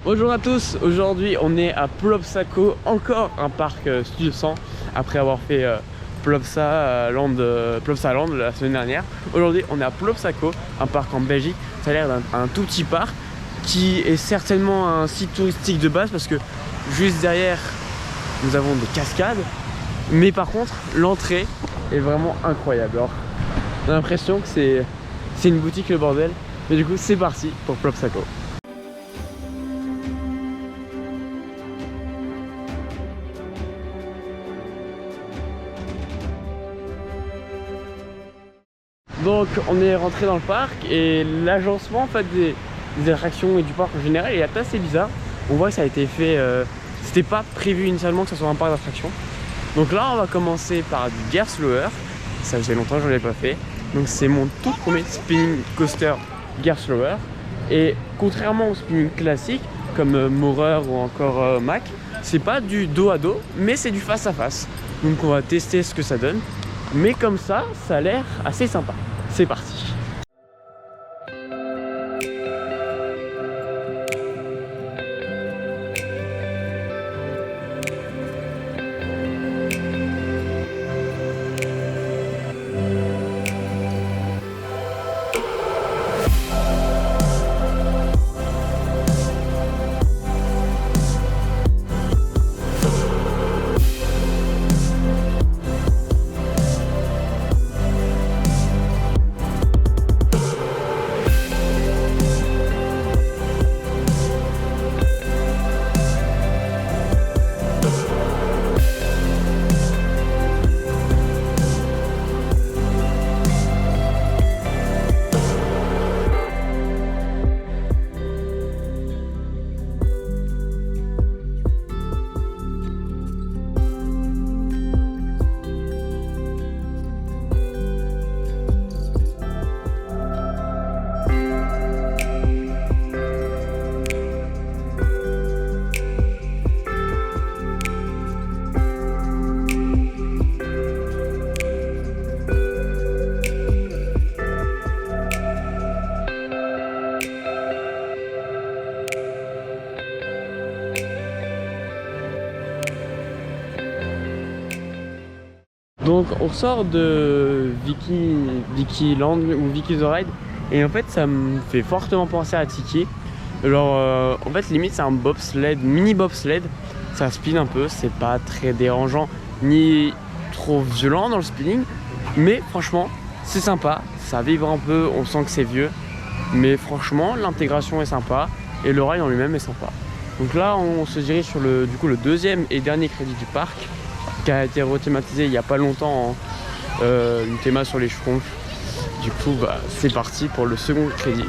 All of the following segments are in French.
Bonjour à tous, aujourd'hui on est à Plopsaco, encore un parc Studio 100 après avoir fait Plopsa Land la semaine dernière. Aujourd'hui on est à Plopsaco, un parc en Belgique. Ça a l'air d'un tout petit parc qui est certainement un site touristique de base parce que juste derrière nous avons des cascades, mais par contre l'entrée est vraiment incroyable. Alors on a l'impression que c'est une boutique le bordel, mais du coup c'est parti pour Plopsaco. Donc on est rentré dans le parc et l'agencement en fait des attractions et du parc en général est assez bizarre. On voit que ça a été fait, c'était pas prévu initialement que ce soit un parc d'attractions. Donc là on va commencer par du Gerstlauer, ça faisait longtemps que je l'ai pas fait. Donc c'est mon tout premier spinning coaster Gerstlauer. Et contrairement au spinning classique comme Maurer ou encore Mack, c'est pas du dos à dos mais c'est du face à face. Donc on va tester ce que ça donne. Mais comme ça a l'air assez sympa. C'est parti. Donc on sort de Vicky Land ou Vicky The Ride et en fait ça me fait fortement penser à Tiki. Alors en fait limite c'est un bobsled, mini bobsled, ça spin un peu, c'est pas très dérangeant ni trop violent dans le spinning, mais franchement c'est sympa, ça vibre un peu, on sent que c'est vieux, mais franchement l'intégration est sympa et le ride en lui-même est sympa. Donc là on se dirige sur le deuxième et dernier crédit du parc, qui a été rethématisé il n'y a pas longtemps en une théma sur les schtroumpfs. Du coup c'est parti pour le second crédit.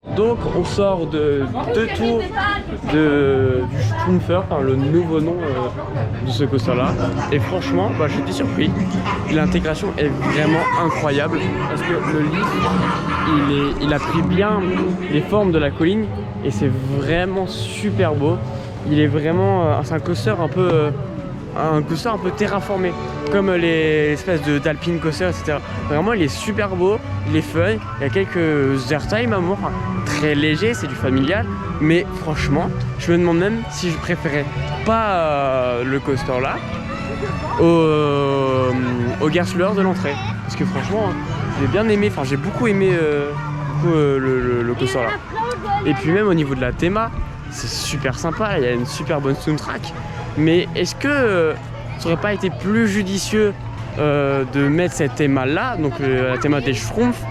Donc on sort de deux tours du Schtroumpfer, enfin, le nouveau nom de ce coaster là. Et franchement, j'étais surpris. L'intégration est vraiment incroyable parce que le lift, il a pris bien les formes de la colline et c'est vraiment super beau. Il est vraiment, c'est un coaster un peu terraformé, comme les espèces d'alpine coaster, etc. Vraiment, il est super beau, il est fun, il y a quelques airtime à mort, très léger, c'est du familial, Mais franchement, je me demande même si je préférais pas le coaster là au Gersleur de l'entrée. Parce que franchement, j'ai bien aimé, enfin j'ai beaucoup aimé le coaster là. Et puis même au niveau de la théma, c'est super sympa, il y a une super bonne soundtrack. Mais est-ce que ça aurait pas été plus judicieux de mettre cette théma là, donc la théma des Schtroumpfs,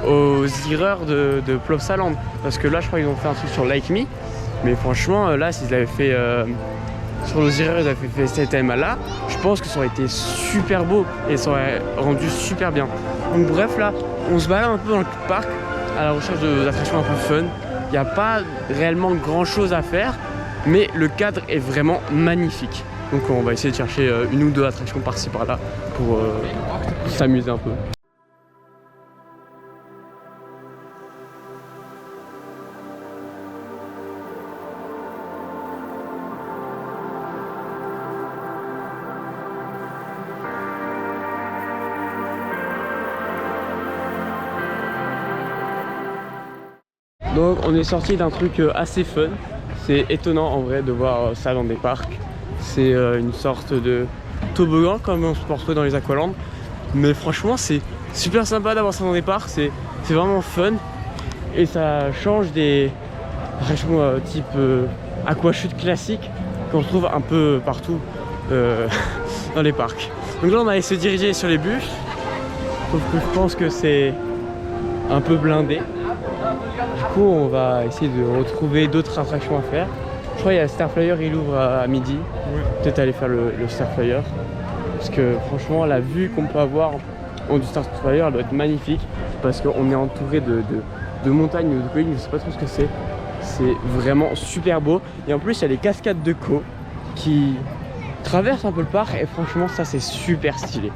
aux Zerreurs de Plopsaland? Parce que là je crois qu'ils ont fait un truc sur Like Me, mais franchement là s'ils avaient fait sur les Zerreurs, ils avaient fait cette théma là, je pense que ça aurait été super beau et ça aurait rendu super bien. Donc bref, là on se balade un peu dans le parc à la recherche d'attractions un peu fun. Il n'y a pas réellement grand chose à faire, mais le cadre est vraiment magnifique. Donc on va essayer de chercher une ou deux attractions par-ci par-là pour s'amuser un peu. Donc on est sorti d'un truc assez fun. C'est étonnant en vrai de voir ça dans des parcs. C'est une sorte de toboggan comme on se peut retrouver dans les Aqualand. Mais franchement c'est super sympa d'avoir ça dans des parcs. C'est vraiment fun. Et ça change des attractions type aquachute classique qu'on retrouve un peu partout dans les parcs. Donc là on va aller se diriger sur les bus. Sauf que je pense que c'est un peu blindé. Du coup on va essayer de retrouver d'autres attractions à faire. Je crois qu'il y a Starflyer, il ouvre à midi. Oui. Peut-être aller faire le Starflyer. Parce que franchement la vue qu'on peut avoir du Starflyer elle doit être magnifique. Parce qu'on est entouré de montagnes ou de collines, je sais pas trop ce que c'est. C'est vraiment super beau. Et en plus il y a les cascades de Co qui traversent un peu le parc. Et franchement ça c'est super stylé.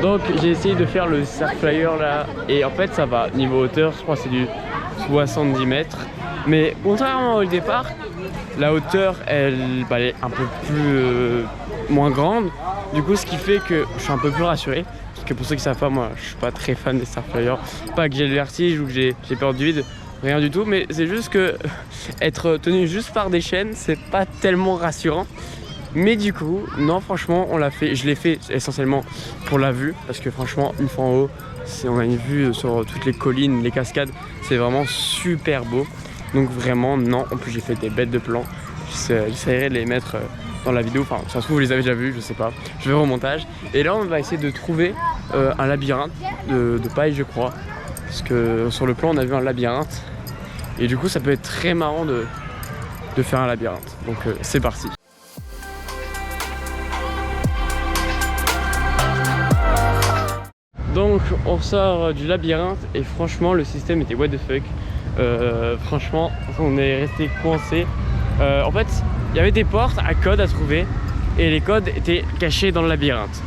Donc j'ai essayé de faire le Starflyer là et en fait ça va niveau hauteur, je crois que c'est du 70 mètres. Mais contrairement au départ, la hauteur elle est un peu plus moins grande. Du coup ce qui fait que je suis un peu plus rassuré. Parce que pour ceux qui savent pas, moi je suis pas très fan des Starflyers. Pas que j'ai le vertige ou que j'ai peur du vide, rien du tout. Mais c'est juste que être tenu juste par des chaînes, c'est pas tellement rassurant. Mais du coup, non franchement on l'a fait, je l'ai fait essentiellement pour la vue. Parce que franchement une fois en haut, on a une vue sur toutes les collines, les cascades. C'est vraiment super beau. Donc vraiment non, en plus j'ai fait des bêtes de plans. J'essaierai de les mettre dans la vidéo, enfin ça se trouve vous les avez déjà vus, je sais pas. Je vais au montage. Et là on va essayer de trouver un labyrinthe de paille je crois. Parce que sur le plan on a vu un labyrinthe. Et du coup ça peut être très marrant de faire un labyrinthe. Donc c'est parti. Donc on sort du labyrinthe et franchement le système était what the fuck. Franchement on est resté coincé. En fait il y avait des portes à code à trouver et les codes étaient cachés dans le labyrinthe.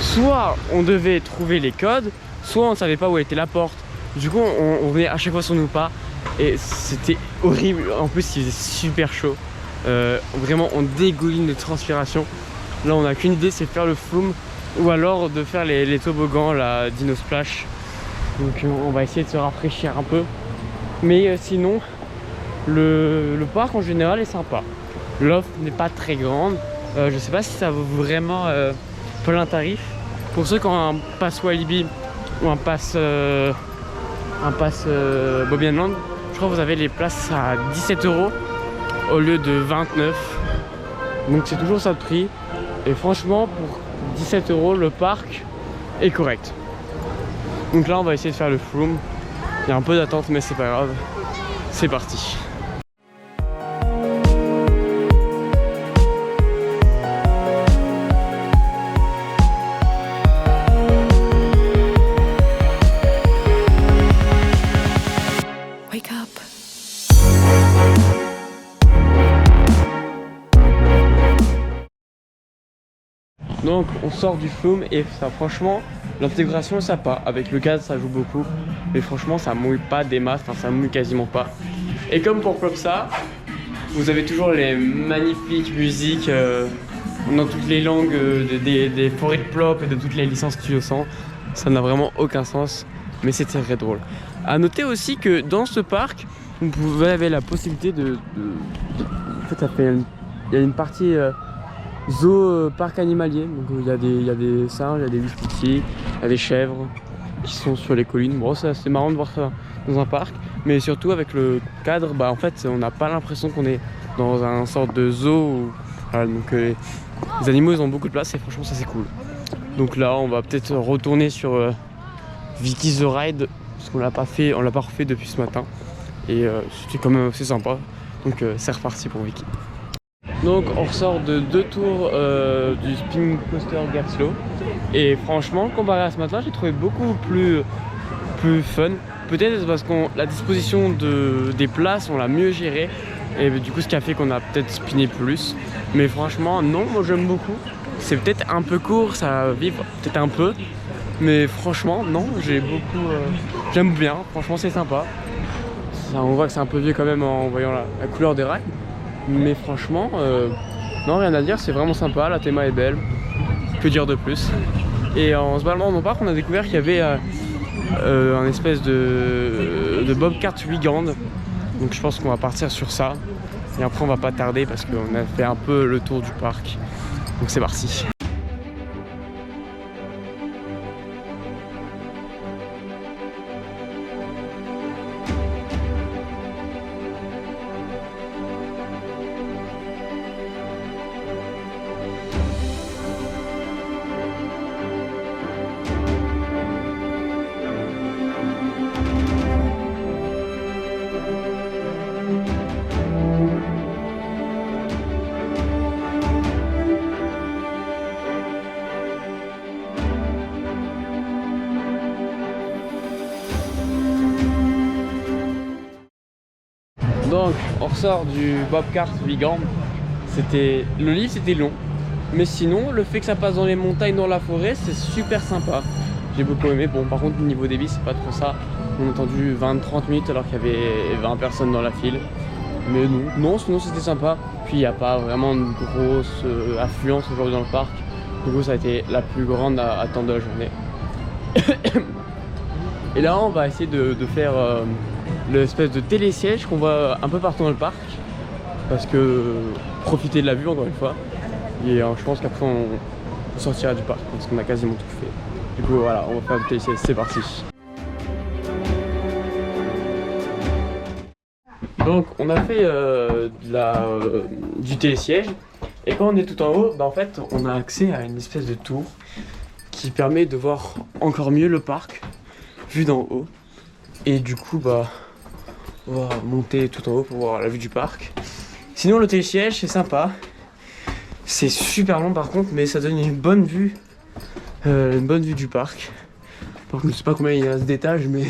Soit on devait trouver les codes, soit on ne savait pas où était la porte. Du coup on venait à chaque fois sur nos pas et c'était horrible. En plus il faisait super chaud. Vraiment on dégouline de transpiration. Là on n'a qu'une idée, c'est faire le flume ou alors de faire les toboggans, la Dino Splash. Donc on va essayer de se rafraîchir un peu. Mais sinon le parc en général est sympa. L'offre n'est pas très grande. Je sais pas si ça vaut vraiment plein tarif. Pour ceux qui ont un pass Walibi ou un pass Bobbejaanland, je crois que vous avez les places à 17 € au lieu de 29. Donc c'est toujours ça le prix. Et franchement pour 17 € le parc est correct. Donc là on va essayer de faire le flume. Il y a un peu d'attente mais c'est pas grave. C'est parti. Wake up. Donc on sort du flume et ça franchement l'intégration est sympa. Avec le gaz ça joue beaucoup. Mais franchement ça mouille pas des masses, enfin ça mouille quasiment pas. Et comme pour Plopsa, Vous avez toujours les magnifiques musiques dans toutes les langues des forêts de plop et de toutes les licences Studio 100. Ça n'a vraiment aucun sens, mais c'est très drôle. A noter aussi que dans ce parc, vous avez la possibilité en fait, il y a une partie zoo parc animalier. Donc il y a des singes, il y a des wispitis, il y a des chèvres qui sont sur les collines. Bon, c'est assez marrant de voir ça dans un parc, mais surtout avec le cadre, en fait, on n'a pas l'impression qu'on est dans un sorte de zoo. Voilà, donc les animaux, ils ont beaucoup de place et franchement, ça c'est cool. Donc là, on va peut-être retourner sur Vicky the Ride parce qu'on l'a pas refait depuis ce matin et c'était quand même assez sympa. Donc c'est reparti pour Vicky. Donc on ressort de 2 tours du spin coaster Gerstlauer et franchement comparé à ce matin j'ai trouvé beaucoup plus fun. Peut-être parce que la disposition des places on l'a mieux gérée et du coup ce qui a fait qu'on a peut-être spiné plus. Mais franchement non, moi j'aime beaucoup. C'est peut-être un peu court, ça va vivre peut-être un peu. Mais franchement non, j'aime bien, franchement c'est sympa. On voit que c'est un peu vieux quand même en voyant la couleur des rails. Mais franchement, non, rien à dire, c'est vraiment sympa, la théma est belle. Que dire de plus? Et en se baladant dans le parc, on a découvert qu'il y avait un espèce de bobcat Wiegand. Donc je pense qu'on va partir sur ça. Et après on va pas tarder parce qu'on a fait un peu le tour du parc. Donc c'est parti. Donc on ressort du Bobcat Wiegand. Le livre c'était long, mais sinon le fait que ça passe dans les montagnes, dans la forêt, c'est super sympa. J'ai beaucoup aimé. Bon, par contre, au niveau débit, c'est pas trop ça. On a attendu 20-30 minutes alors qu'il y avait 20 personnes dans la file. Mais non, sinon c'était sympa. Puis il n'y a pas vraiment de grosse affluence aujourd'hui dans le parc. Du coup, ça a été la plus grande attente de la journée. Et là, on va essayer de faire l'espèce de télésiège qu'on voit un peu partout dans le parc. Parce que profiter de la vue, encore une fois. Et je pense qu'après, on sortira du parc parce qu'on a quasiment tout fait. Du coup, voilà, on va faire le télésiège, c'est parti. Donc, on a fait du télésiège. Et quand on est tout en haut, en fait, on a accès à une espèce de tour qui permet de voir encore mieux le parc, vu d'en haut. Et du coup, on va monter tout en haut pour voir la vue du parc. Sinon, le télésiège, c'est sympa. C'est super long par contre, mais ça donne une bonne vue du parc. Par contre, je sais pas combien il y a d'étages, mais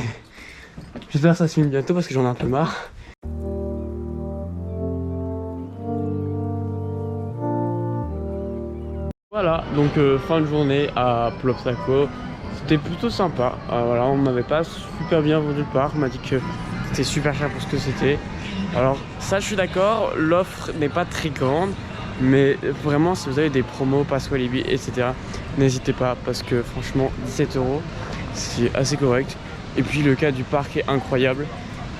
j'espère que ça se finit bientôt parce que j'en ai un peu marre. Voilà, donc fin de journée à Plopsaco. C'était plutôt sympa. Voilà, on m'avait pas super bien vendu le parc. On m'a dit que c'était super cher pour ce que c'était. Alors ça, je suis d'accord. L'offre n'est pas très grande, mais vraiment, si vous avez des promos, pass Walibi, etc., n'hésitez pas parce que franchement, 17 €, c'est assez correct. Et puis le cas du parc est incroyable.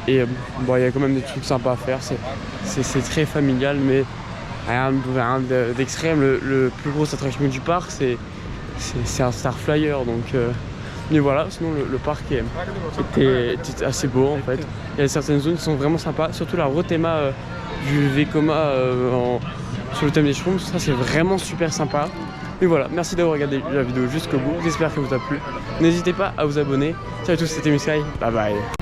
Et bon, il y a quand même des trucs sympas à faire. C'est très familial, mais rien d'extrême. Le plus gros attraction du parc, c'est un Star Flyer, donc mais voilà, sinon le parc était assez beau en fait. Il y a certaines zones qui sont vraiment sympas, surtout la Rotema du Vekoma sur le thème des schtroumpfs, ça c'est vraiment super sympa. Mais voilà, merci d'avoir regardé la vidéo jusqu'au bout, j'espère qu'elle vous a plu. N'hésitez pas à vous abonner. Salut à tous, c'était Miskai, bye bye.